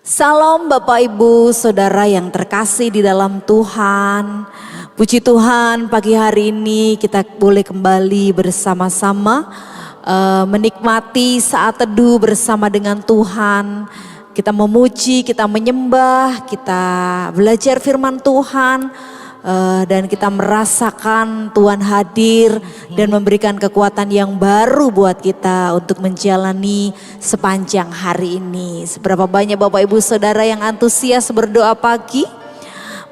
Salam Bapak Ibu Saudara yang terkasih di dalam Tuhan. Puji Tuhan, pagi hari ini kita boleh kembali bersama-sama menikmati saat teduh bersama dengan Tuhan. Kita memuji, kita menyembah, kita belajar firman Tuhan. Dan kita merasakan Tuhan hadir dan memberikan kekuatan yang baru buat kita untuk menjalani sepanjang hari ini. Seberapa banyak Bapak Ibu Saudara yang antusias berdoa pagi?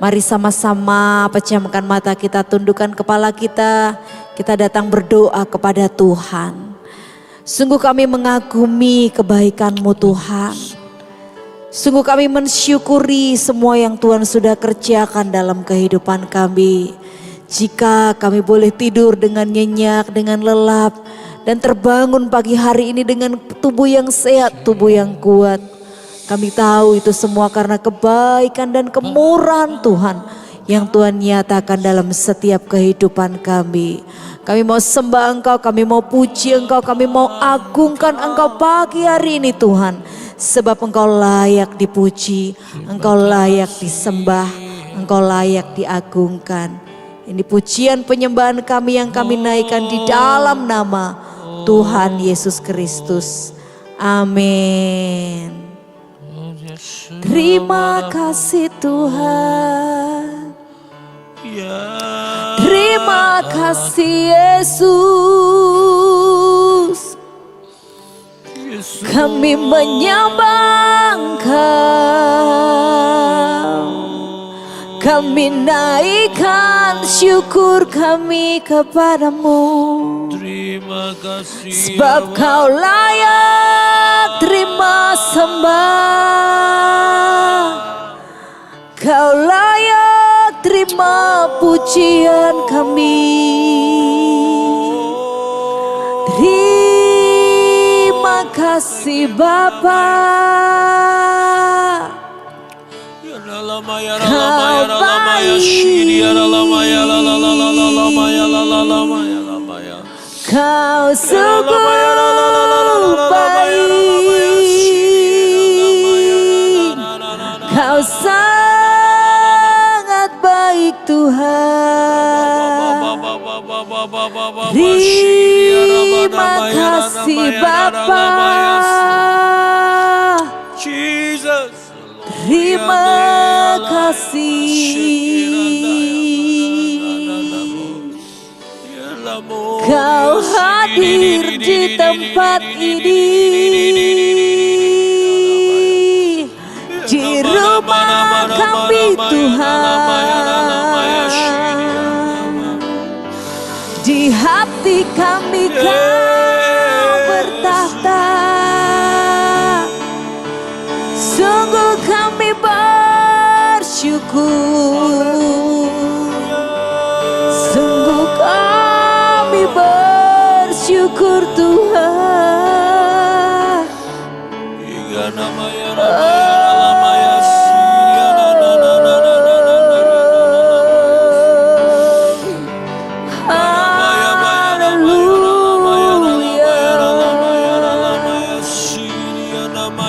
Mari sama-sama pejamkan mata kita, tundukkan kepala kita datang berdoa kepada Tuhan. Sungguh kami mengagumi kebaikan-Mu Tuhan. Sungguh kami mensyukuri semua yang Tuhan sudah kerjakan dalam kehidupan kami. Jika kami boleh tidur dengan nyenyak, dengan lelap, dan terbangun pagi hari ini dengan tubuh yang sehat, tubuh yang kuat. Kami tahu itu semua karena kebaikan dan kemurahan Tuhan yang Tuhan nyatakan dalam setiap kehidupan kami. Kami mau sembah Engkau, kami mau puji Engkau, kami mau agungkan Engkau pagi hari ini Tuhan. Sebab Engkau layak dipuji, Engkau layak disembah, Engkau layak diagungkan. Ini pujian penyembahan kami yang kami naikkan di dalam nama Tuhan Yesus Kristus. Amin. Terima kasih Tuhan. Terima kasih Yesus. Kami menyembah Engkau, kami naikkan syukur kami kepadamu. Terima kasih sebab Kau layak terima sembah, Kau layak terima pujian kami. Terima kasih Bapa, Kau baik, Kau sungguh baik, Kau sangat baik Tuhan. Terima kasih Bapa, terima kasih. Kau hadir di tempat ini, di rumah kami Tuhan, di hati kami Kau bertahta. Sungguh kami bersyukur, sungguh kami bersyukur Tuhan.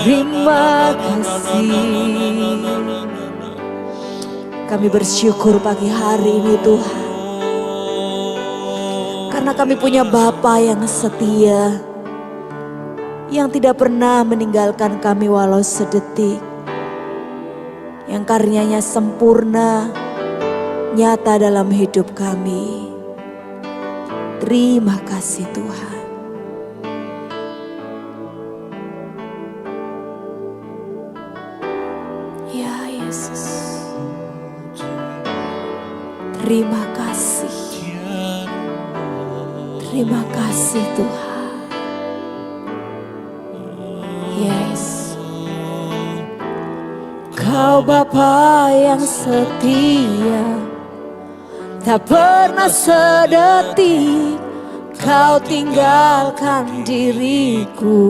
Terima kasih. Kami bersyukur pagi hari ini Tuhan, karena kami punya Bapa yang setia, yang tidak pernah meninggalkan kami walau sedetik, yang karunia-Nya sempurna nyata dalam hidup kami. Terima kasih Tuhan. Ya Yesus, terima kasih. Terima kasih Tuhan. Yes. Kau Bapa yang setia, tak pernah sedetik Kau tinggalkan diriku.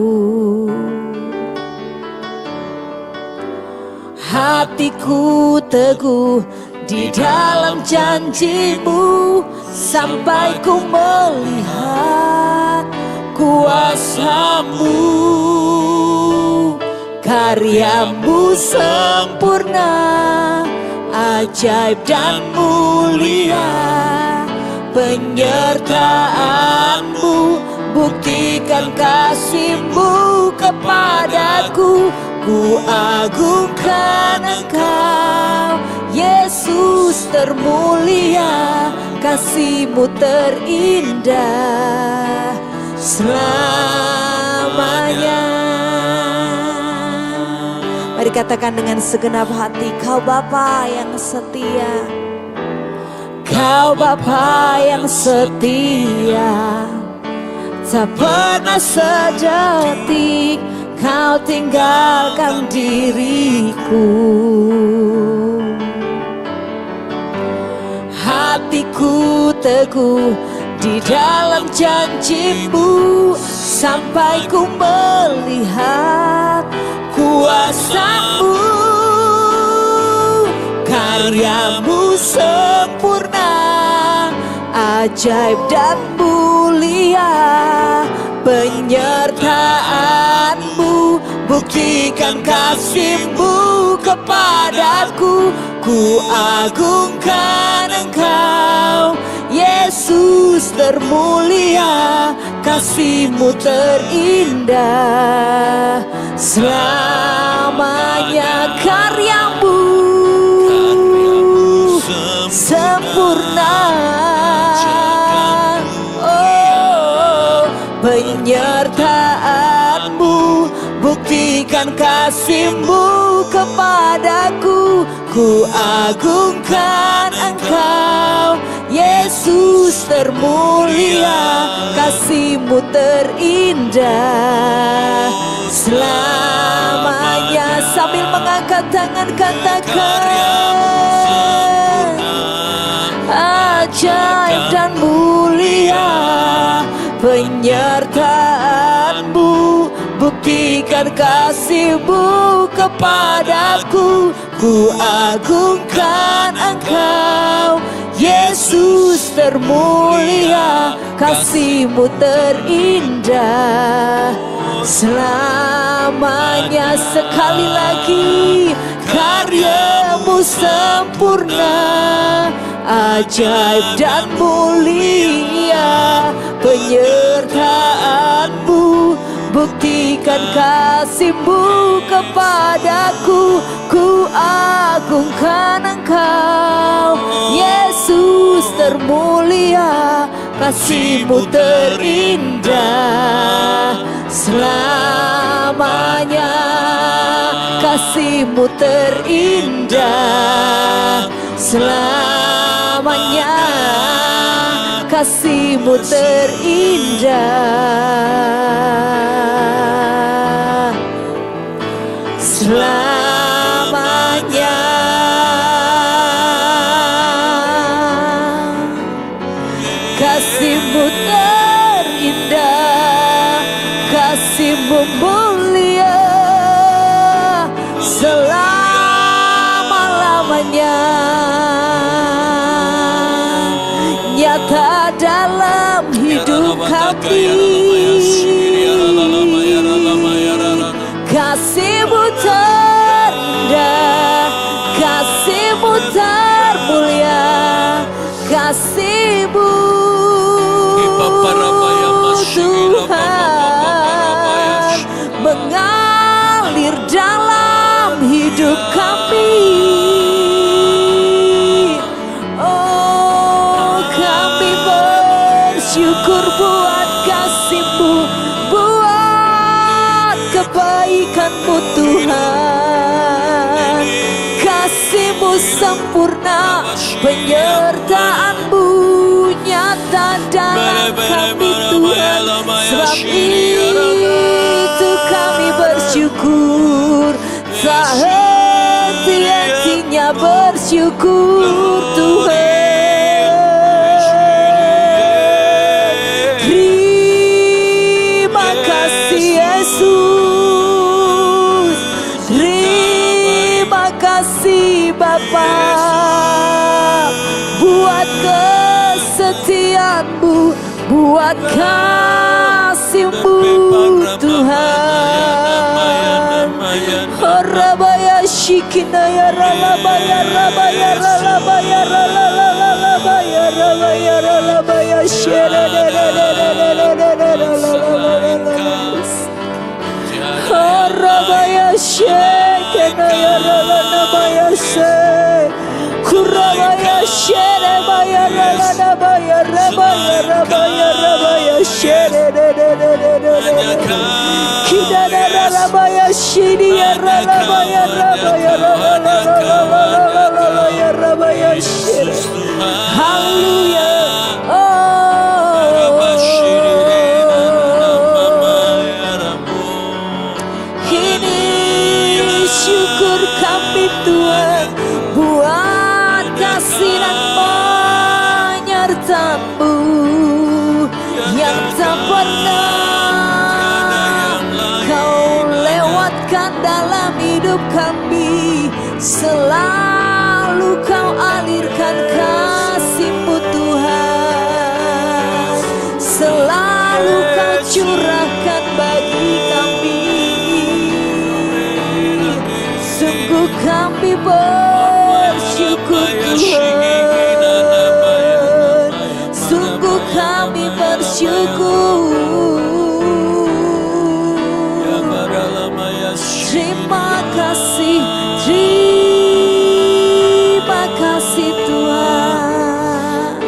Hatiku teguh di dalam janji-Mu, sampai ku melihat kuasa-Mu. karya-Mu sempurna, ajaib dan mulia. Penyertaan-Mu, buktikan kasih-Mu kepadaku. Ku agungkan Engkau, Yesus termulia, kasih-Mu terindah selamanya. Mari katakan dengan segenap hati, Kau Bapa yang setia, Kau Bapa yang setia, tak pernah sedetik Kau tinggalkan diriku. Hatiku teguh di dalam janji-Mu, sampai ku melihat kuasa-Mu. Karya-Mu sempurna, ajaib dan mulia. Penyertaan-Mu, buktikan kasih-Mu kepadaku. Ku agungkan Engkau, Yesus termulia, kasih-Mu terindah selamanya. Karya-Mu sempurna, penyertaan-Mu, buktikan kasih-Mu kepadaku. Ku agungkan Engkau, Yesus termulia, kasih-Mu terindah selamanya. Sambil mengangkat tangan katakan, ajaib dan mulia. Penyertaan-Mu, buktikan kasih-Mu kepadaku. Ku agungkan Engkau, Yesus termulia, kasih-Mu terindah selamanya. Sekali lagi, karya-Mu sempurna, ajaib dan mulia. Penyertaan-Mu, buktikan kasih-Mu kepadaku. Ku agungkan Engkau, Yesus termulia, kasih-Mu terindah selamanya. Kasih-Mu terindah selamanya, kasih-Mu terindah selamanya. Kasih-Mu terindah, kasih-Mu mulia selama-lamanya. Nyata dalam hidup kami, kasih-Mu terindah, kasih-Mu termulia, kasih-Mu Tuhan mengalir dalam hidup kami. Oh, kami bersyukur buat kasih-Mu, buat kebaikan-Mu Tuhan. Kasih-Mu sempurna, penyertaan-Mu nyata dalam kami Tuhan. Sebab itu kami bersyukur, tak henti-hentinya bersyukur Tuhan. Terima kasih Yesus, terima kasih Bapa buat kesetiaan-Mu, buat kasih-Mu Tuhan. Rabaya Shikinaya Ralabaya Rabaya Ralabaya Ralabaya Rabaya Ralabaya Shere Rabaya Shekinaya Ralabaya Se Kurabaya Shere Baya Ralabaya Rabaya Rabaya Rabaya Shere Kidana Ralabaya Shiria Ralabaya Rabaya Ralabaya Rabaya Shere. Hallelujah. Ini syukur kami Tuhan buat kasih dan penyertaan-Mu yang tak pernah Kau lewatkan dalam hidup kami. Selalu Kau alirkan kasih-Mu Tuhan, selalu Kau curahkan bagi kami. Sungguh kami bersyukur Tuhan, sungguh kami bersyukur. Terima kasih, terima kasih Tuhan.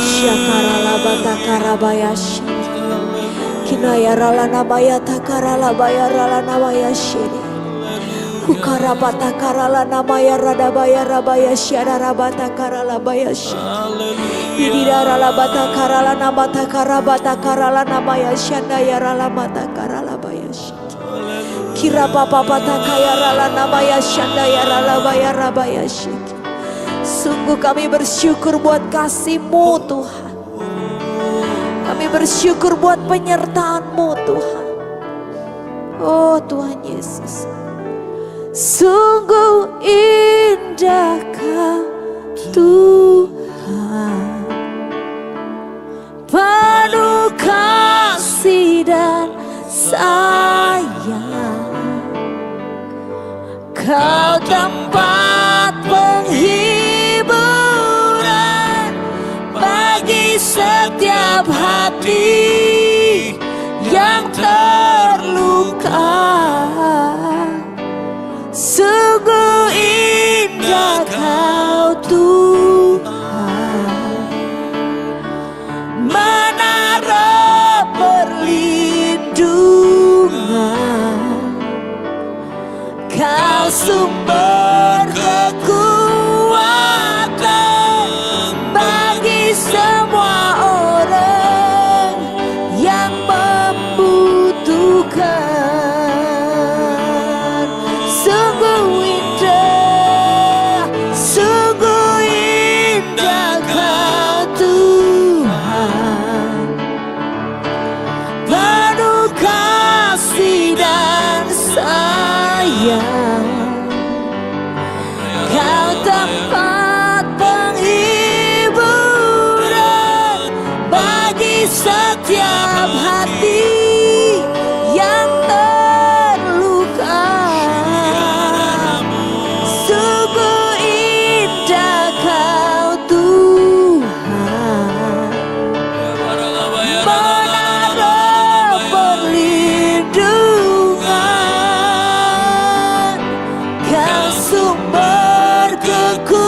Syakarala batakarabayashi, kinaya rala nabaya takarala bayarala nabaya shiri. Ukarabata karala namaya radabaya rabaya syarabata karala bayashi. Idirala bata karala namata karabata karala namaya shandaya rala mata karala bayashi. Kira papa bata kaya rala namaya shandaya rala baya rabayashi. Sungguh kami bersyukur buat kasih-Mu Tuhan. Kami bersyukur buat penyertaan-Mu Tuhan. Oh Tuhan Yesus, sungguh indah Kau Tuhan, penuh kasih dan sayang. Kau tempat penghiburan bagi setiap hati yang terluka. Sungguh indah Kau Tuhan, menara perlindungan. Kau sumber kekuatan bagi semua orang yang membutuhkan. Sungguh indah Kau Tuhan, penuh kasih dan sayang. Kau tempat penghiburan bagi setiap hati yang terluka. Sungguh indah Kau Tuhan, menara perlindungan. Kau sumber kekuatan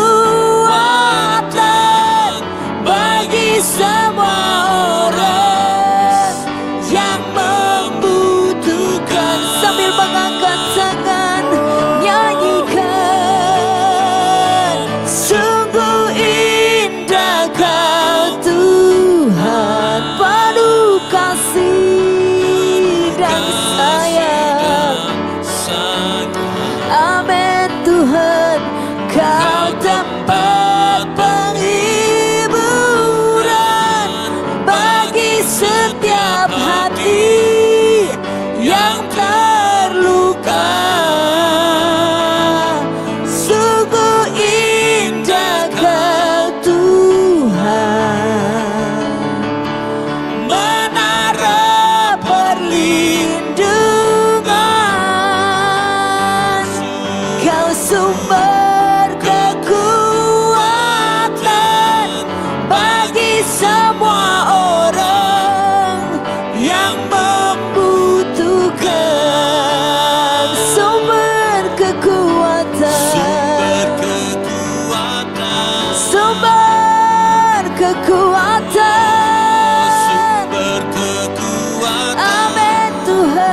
kekuatan. Sumber kekuatan. Amin Tuhan.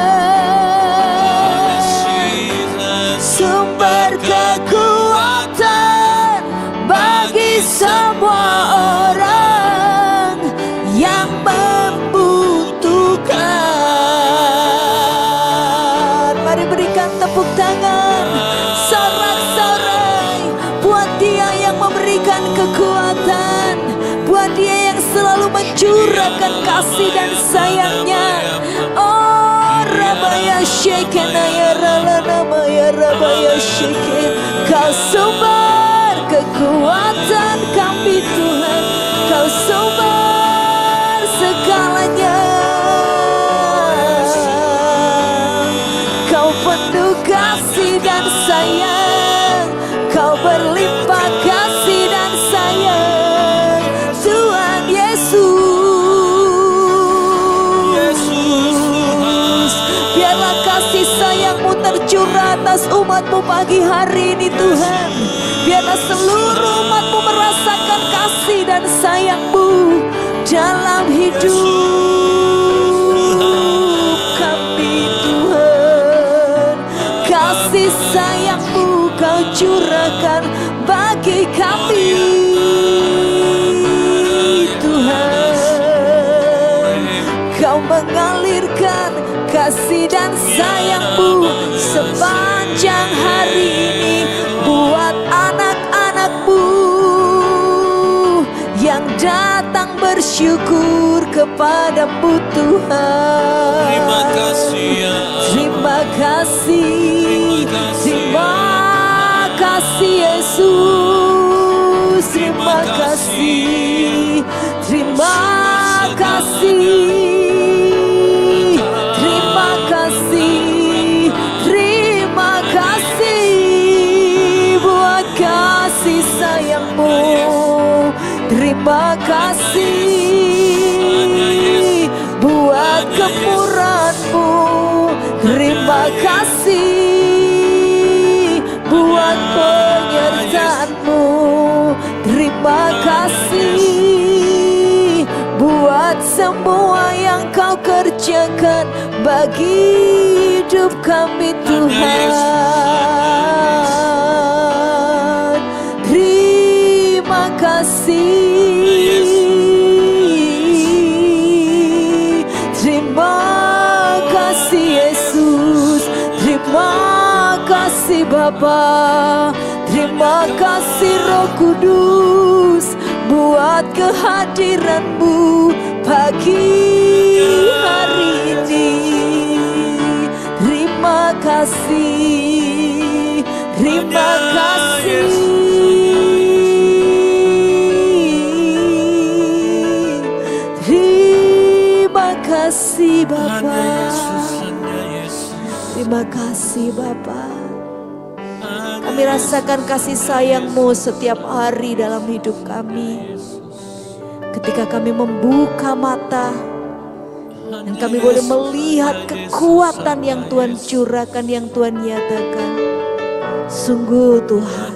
Sumber kekuatan bagi semua orang yang membutuhkan. Mari berikan tepuk tangan sorak-sorai buat Dia yang memberikan kekuatan, buat Dia yang selalu mencurahkan kasih dan sayangnya. Oh Rabaya Shekena ya Ralana Maya Rabaya Sheken, Kau sumber kekuatan kami Tuhan, Kau sumber segalanya. Kau penuh kasih dan sayang, Kau berlimpah kasih dan sayang, Tuhan Yesus. Biarlah kasih sayang-Mu tercurah atas umat-Mu pagi hari ini Tuhan. Biarlah seluruh umat-Mu merasakan kasih dan sayang-Mu dalam hidup kami Tuhan. Kasih sayang-Mu Kau curahkan bagi kami Tuhan. Kau mengalirkan kasih dan sayang-Mu sepanjang hari ini buat anak-anak-Mu yang datang bersyukur kepadamu Tuhan. Terima kasih ya Allah. Terima kasih, terima kasih Yesus. Terima kasih, terima kasih, terima kasih, terima kasih buat kasih sayang-Mu. Terima kasih buat kemurahan-Mu. Terima kasih buat penyertaan-Mu. Terima kasih buat semua yang Kau kerjakan bagi hidup kami Tuhan. Terima kasih, terima kasih Yesus, terima kasih Bapa, terima kasih Roh Kudus buat kehadiran-Mu pagi hari ini. Terima kasih, terima kasih. Terima kasih Bapa. Terima kasih Bapa. Kami rasakan kasih sayang-Mu setiap hari dalam hidup kami. Ketika kami membuka mata dan kami boleh melihat kekuatan yang Tuhan curahkan, yang Tuhan nyatakan. Sungguh Tuhan,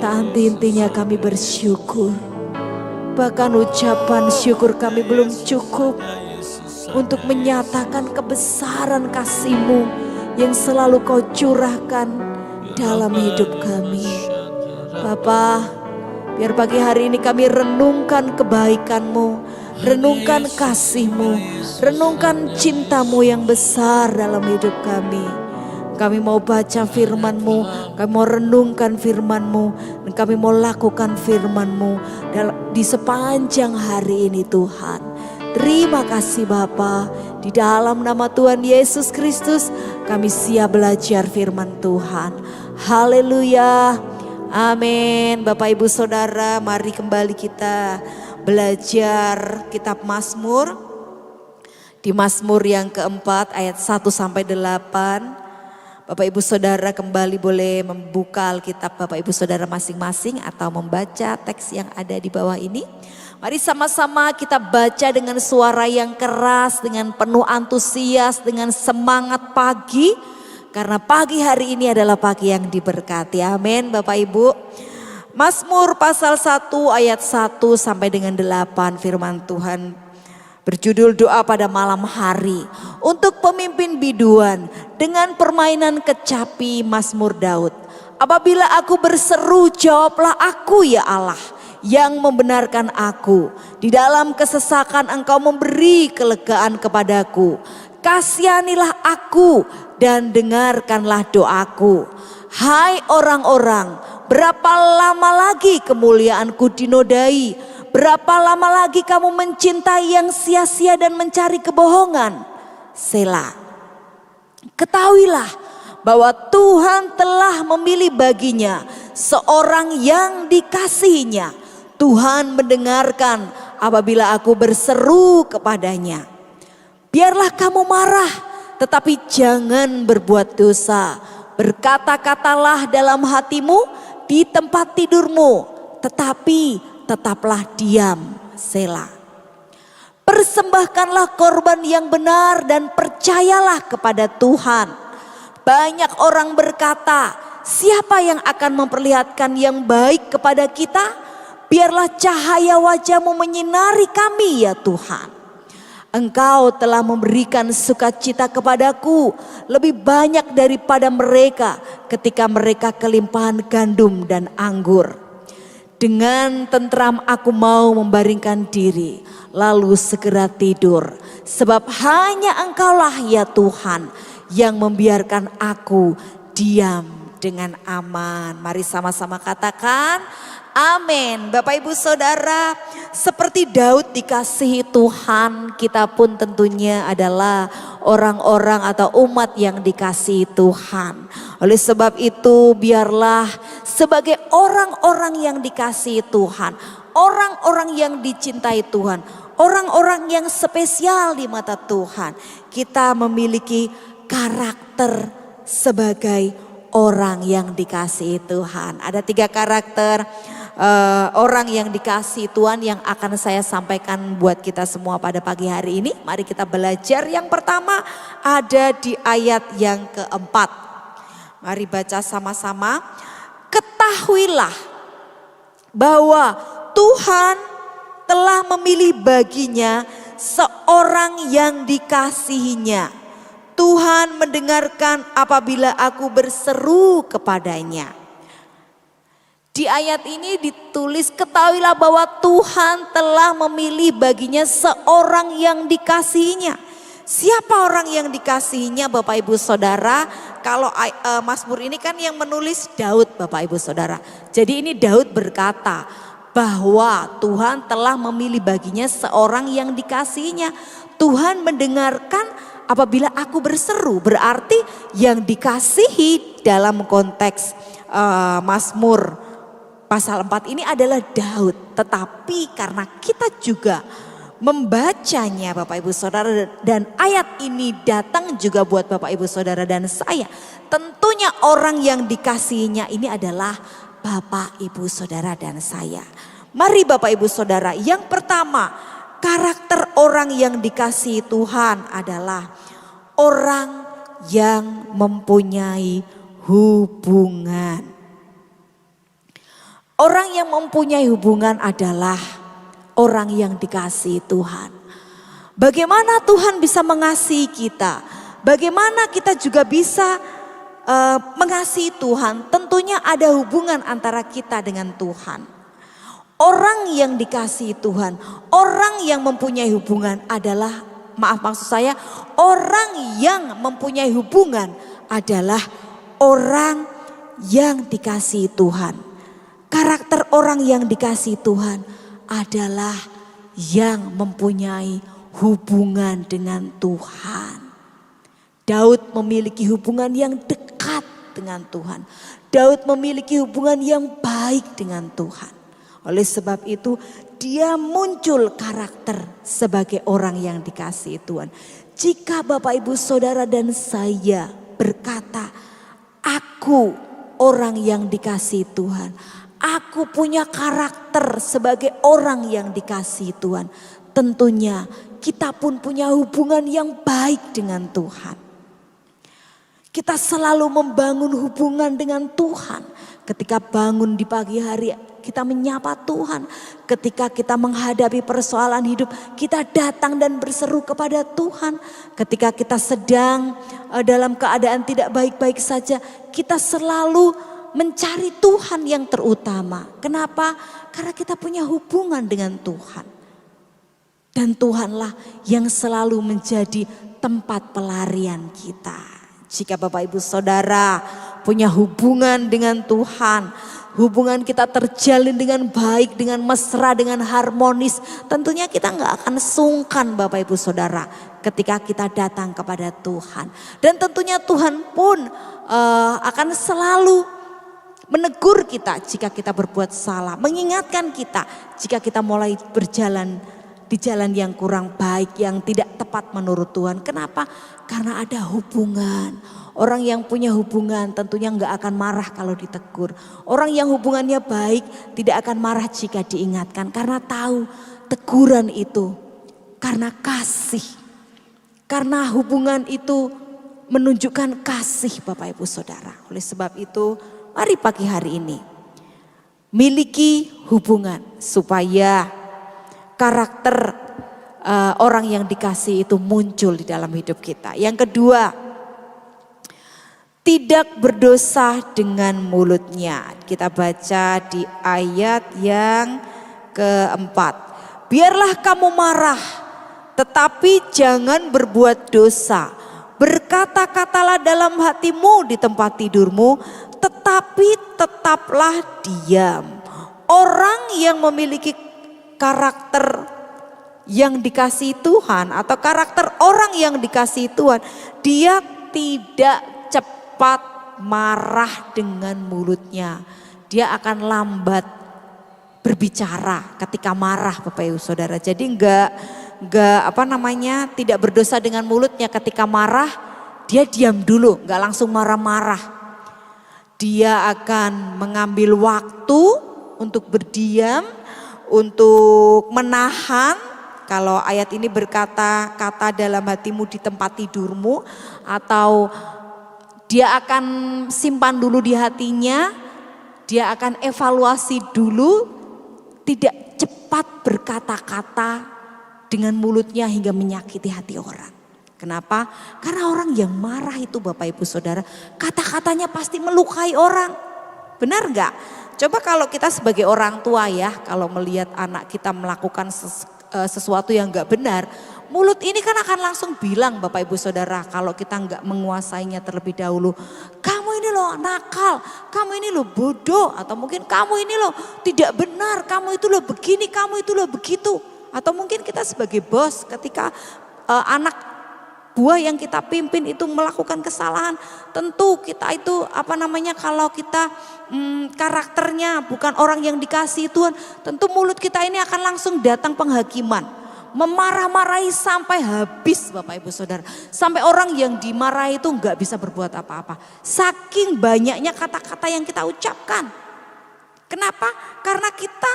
tak henti-hentinya kami bersyukur. Bahkan ucapan syukur kami belum cukup untuk menyatakan kebesaran kasih-Mu yang selalu Kau curahkan dalam hidup kami. Bapa, biar pagi hari ini kami renungkan kebaikan-Mu, renungkan kasih-Mu, renungkan cinta-Mu yang besar dalam hidup kami. Kami mau baca firman-Mu, kami mau renungkan firman-Mu, dan kami mau lakukan firman-Mu di sepanjang hari ini Tuhan. Terima kasih Bapa, di dalam nama Tuhan Yesus Kristus kami siap belajar firman Tuhan. Haleluya, amin. Bapak Ibu Saudara, mari kembali kita belajar kitab Mazmur. Di Mazmur yang keempat ayat 1 sampai 8. Bapak Ibu Saudara kembali boleh membuka Alkitab Bapak Ibu Saudara masing-masing atau membaca teks yang ada di bawah ini. Mari sama-sama kita baca dengan suara yang keras, dengan penuh antusias, dengan semangat pagi. Karena pagi hari ini adalah pagi yang diberkati. Amin Bapak Ibu. Mazmur pasal 1 ayat 1 sampai dengan 8 firman Tuhan berjudul doa pada malam hari untuk pemimpin biduan dengan permainan kecapi Mazmur Daud. Apabila aku berseru, jawablah aku ya Allah yang membenarkan aku. Di dalam kesesakan engkau memberi kelegaan kepadaku. Kasihanilah aku dan dengarkanlah doaku. Hai orang-orang, berapa lama lagi kemuliaanku dinodai? Berapa lama lagi kamu mencintai yang sia-sia dan mencari kebohongan? Selah. Ketahuilah bahwa Tuhan telah memilih baginya seorang yang dikasihinya. Tuhan mendengarkan apabila aku berseru kepadanya. Biarlah kamu marah, tetapi jangan berbuat dosa. Berkata-katalah dalam hatimu di tempat tidurmu, tetapi tetaplah diam. Selah. Persembahkanlah korban yang benar dan percayalah kepada Tuhan. Banyak orang berkata, siapa yang akan memperlihatkan yang baik kepada kita? Biarlah cahaya wajah-Mu menyinari kami ya Tuhan. Engkau telah memberikan sukacita kepadaku lebih banyak daripada mereka ketika mereka kelimpahan gandum dan anggur. Dengan tentram aku mau membaringkan diri, lalu segera tidur. Sebab hanya Engkaulah ya Tuhan yang membiarkan aku diam dengan aman. Mari sama-sama katakan amin. Bapak Ibu Saudara, seperti Daud dikasihi Tuhan, kita pun tentunya adalah orang-orang atau umat yang dikasihi Tuhan. Oleh sebab itu biarlah sebagai orang-orang yang dikasihi Tuhan, orang-orang yang dicintai Tuhan, orang-orang yang spesial di mata Tuhan, kita memiliki karakter sebagai orang yang dikasihi Tuhan. Ada 3 karakter orang yang dikasihi Tuhan yang akan saya sampaikan buat kita semua pada pagi hari ini. Mari kita belajar. Yang pertama ada di ayat yang keempat. Mari baca sama-sama. Ketahuilah bahwa Tuhan telah memilih baginya seorang yang dikasihinya. Tuhan mendengarkan apabila aku berseru kepadanya. Di ayat ini ditulis, ketahuilah bahwa Tuhan telah memilih baginya seorang yang dikasihinya. Siapa orang yang dikasihinya Bapak Ibu Saudara? Kalau Mazmur ini kan yang menulis Daud Bapak Ibu Saudara. Jadi ini Daud berkata bahwa Tuhan telah memilih baginya seorang yang dikasihinya. Tuhan mendengarkan apabila aku berseru, berarti yang dikasihi dalam konteks Mazmur pasal 4 ini adalah Daud. Tetapi karena kita juga membacanya Bapak Ibu Saudara, dan ayat ini datang juga buat Bapak Ibu Saudara dan saya, tentunya orang yang dikasihinya ini adalah Bapak Ibu Saudara dan saya. Mari Bapak Ibu Saudara, yang pertama karakter orang yang dikasihi Tuhan adalah orang yang mempunyai hubungan. Orang yang mempunyai hubungan adalah orang yang dikasihi Tuhan. Bagaimana Tuhan bisa mengasihi kita? Bagaimana kita juga bisa mengasihi Tuhan? Tentunya ada hubungan antara kita dengan Tuhan. Orang yang dikasihi Tuhan, orang yang mempunyai hubungan adalah, orang yang mempunyai hubungan adalah orang yang dikasihi Tuhan. Karakter orang yang dikasihi Tuhan adalah yang mempunyai hubungan dengan Tuhan. Daud memiliki hubungan yang dekat dengan Tuhan. Daud memiliki hubungan yang baik dengan Tuhan. Oleh sebab itu dia muncul karakter sebagai orang yang dikasihi Tuhan. Jika Bapak Ibu Saudara dan saya berkata, aku orang yang dikasihi Tuhan, aku punya karakter sebagai orang yang dikasihi Tuhan, tentunya kita pun punya hubungan yang baik dengan Tuhan. Kita selalu membangun hubungan dengan Tuhan ketika bangun di pagi hari kita menyapa Tuhan. Ketika kita menghadapi persoalan hidup, kita datang dan berseru kepada Tuhan. Ketika kita sedang dalam keadaan tidak baik-baik saja, kita selalu mencari Tuhan yang terutama. Kenapa? Karena kita punya hubungan dengan Tuhan. Dan Tuhanlah yang selalu menjadi tempat pelarian kita. Jika Bapak Ibu Saudara punya hubungan dengan Tuhan, hubungan kita terjalin dengan baik, dengan mesra, dengan harmonis, tentunya kita nggak akan sungkan Bapak Ibu Saudara ketika kita datang kepada Tuhan. Dan tentunya Tuhan pun akan selalu menegur kita jika kita berbuat salah, mengingatkan kita jika kita mulai berjalan di jalan yang kurang baik, yang tidak tepat menurut Tuhan. Kenapa? Karena ada hubungan. Orang yang punya hubungan tentunya nggak akan marah kalau ditegur. Orang yang hubungannya baik tidak akan marah jika diingatkan. Karena tahu teguran itu karena kasih. Karena hubungan itu menunjukkan kasih Bapak Ibu Saudara. Oleh sebab itu mari pagi hari ini miliki hubungan supaya karakter orang yang dikasih itu muncul di dalam hidup kita. Yang kedua, tidak berdosa dengan mulutnya. Kita baca di ayat yang keempat. Biarlah kamu marah, tetapi jangan berbuat dosa. Berkata-katalah dalam hatimu di tempat tidurmu, tetapi tetaplah diam. Orang yang memiliki karakter yang dikasihi Tuhan atau karakter orang yang dikasihi Tuhan, dia tidak cepat marah dengan mulutnya. Dia akan lambat berbicara ketika marah Bapak Ibu Saudara. Jadi enggak tidak berdosa dengan mulutnya ketika marah, dia diam dulu, enggak langsung marah-marah. Dia akan mengambil waktu untuk berdiam, untuk menahan. Kalau ayat ini berkata kata dalam hatimu di tempat tidurmu, atau dia akan simpan dulu di hatinya, dia akan evaluasi dulu, tidak cepat berkata-kata dengan mulutnya hingga menyakiti hati orang. Kenapa? Karena orang yang marah itu Bapak Ibu Saudara, kata-katanya pasti melukai orang. Benar enggak? Coba kalau kita sebagai orang tua ya, kalau melihat anak kita melakukan sesuatu yang enggak benar, mulut ini kan akan langsung bilang Bapak Ibu Saudara, kalau kita enggak menguasainya terlebih dahulu, kamu ini loh nakal, kamu ini loh bodoh, atau mungkin kamu ini loh tidak benar, kamu itu loh begini, kamu itu loh begitu. Atau mungkin kita sebagai bos ketika anak buah yang kita pimpin itu melakukan kesalahan, tentu kita itu kalau kita karakternya bukan orang yang dikasihi Tuhan, tentu mulut kita ini akan langsung datang penghakiman, memarah-marahi sampai habis Bapak Ibu Saudara, sampai orang yang dimarahi itu nggak bisa berbuat apa-apa, saking banyaknya kata-kata yang kita ucapkan. Kenapa? Karena kita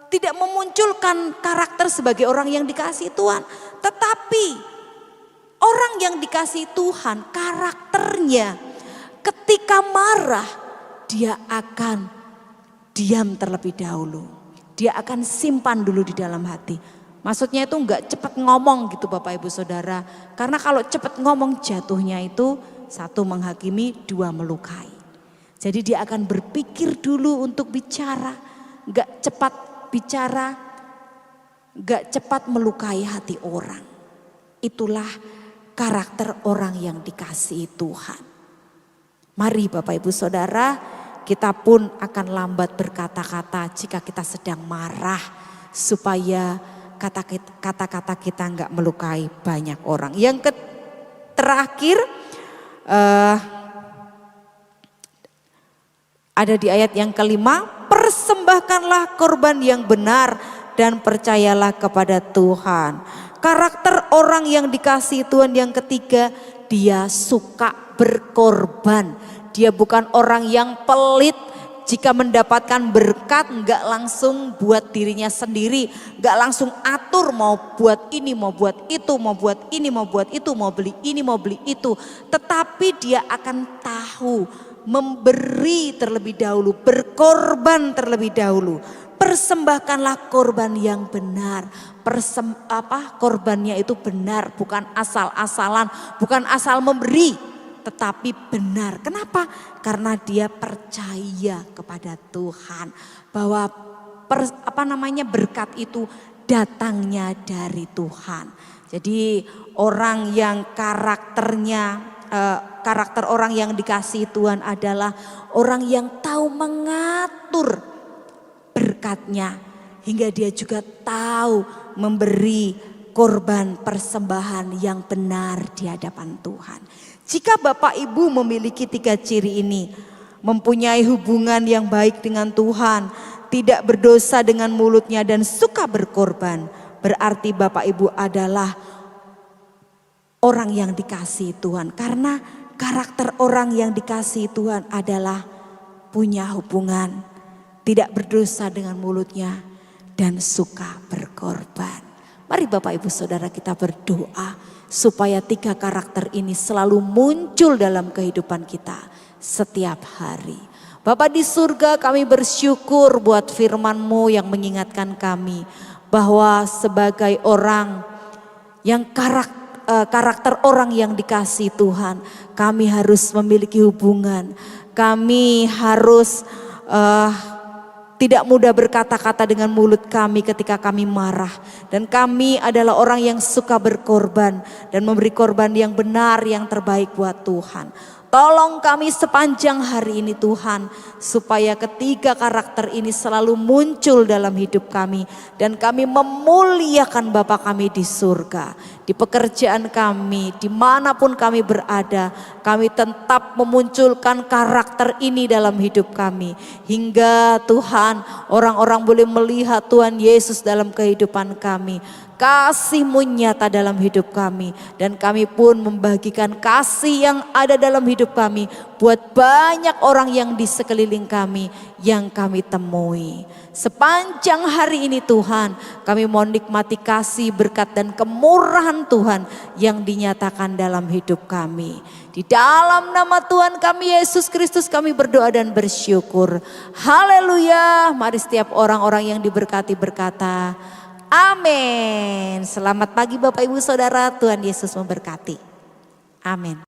tidak memunculkan karakter sebagai orang yang dikasihi Tuhan. Tetapi orang yang dikasihi Tuhan, karakternya ketika marah dia akan diam terlebih dahulu. Dia akan simpan dulu di dalam hati. Maksudnya itu enggak cepat ngomong gitu Bapak Ibu Saudara. Karena kalau cepat ngomong jatuhnya itu satu menghakimi, dua melukai. Jadi dia akan berpikir dulu untuk bicara, enggak cepat bicara, gak cepat melukai hati orang. Itulah karakter orang yang dikasihi Tuhan. Mari Bapak Ibu Saudara, kita pun akan lambat berkata-kata jika kita sedang marah, supaya kata-kata kita gak melukai banyak orang. Yang terakhir ada di ayat yang kelima, persembahkanlah korban yang benar dan percayalah kepada Tuhan. Karakter orang yang dikasihi Tuhan yang ketiga, dia suka berkorban. Dia bukan orang yang pelit, jika mendapatkan berkat enggak langsung buat dirinya sendiri, enggak langsung atur mau buat ini, mau buat itu, mau buat ini, mau buat itu, mau beli ini, mau beli itu. Tetapi dia akan tahu memberi terlebih dahulu, berkorban terlebih dahulu. Persembahkanlah korban yang benar. Korbannya itu benar, bukan asal-asalan, bukan asal memberi, tetapi benar. Kenapa? Karena dia percaya kepada Tuhan bahwa berkat itu datangnya dari Tuhan. Jadi orang yang karakter orang yang dikasihi Tuhan adalah orang yang tahu mengatur berkatnya, hingga dia juga tahu memberi korban persembahan yang benar di hadapan Tuhan. Jika Bapak Ibu memiliki 3 ciri ini, mempunyai hubungan yang baik dengan Tuhan, tidak berdosa dengan mulutnya dan suka berkorban, berarti Bapak Ibu adalah orang yang dikasihi Tuhan. Karena karakter orang yang dikasihi Tuhan adalah punya hubungan, tidak berdosa dengan mulutnya dan suka berkorban. Mari Bapak Ibu Saudara kita berdoa supaya 3 karakter ini selalu muncul dalam kehidupan kita setiap hari. Bapa di surga, kami bersyukur buat firman-Mu yang mengingatkan kami bahwa sebagai orang yang karakter orang yang dikasihi Tuhan, kami harus memiliki hubungan. Kami harus tidak mudah berkata-kata dengan mulut kami ketika kami marah. Dan kami adalah orang yang suka berkorban dan memberi korban yang benar, yang terbaik buat Tuhan. Tolong kami sepanjang hari ini Tuhan, supaya ketiga karakter ini selalu muncul dalam hidup kami. Dan kami memuliakan Bapa kami di surga. Di pekerjaan kami, dimanapun kami berada, kami tetap memunculkan karakter ini dalam hidup kami. Hingga Tuhan, orang-orang boleh melihat Tuhan Yesus dalam kehidupan kami. Kasih-Mu nyata dalam hidup kami, dan kami pun membagikan kasih yang ada dalam hidup kami buat banyak orang yang di sekeliling kami yang kami temui. Sepanjang hari ini Tuhan, kami mau nikmati kasih, berkat dan kemurahan Tuhan yang dinyatakan dalam hidup kami. Di dalam nama Tuhan kami Yesus Kristus kami berdoa dan bersyukur. Haleluya. Mari setiap orang-orang yang diberkati berkata amin. Selamat pagi Bapak Ibu Saudara, Tuhan Yesus memberkati. Amin.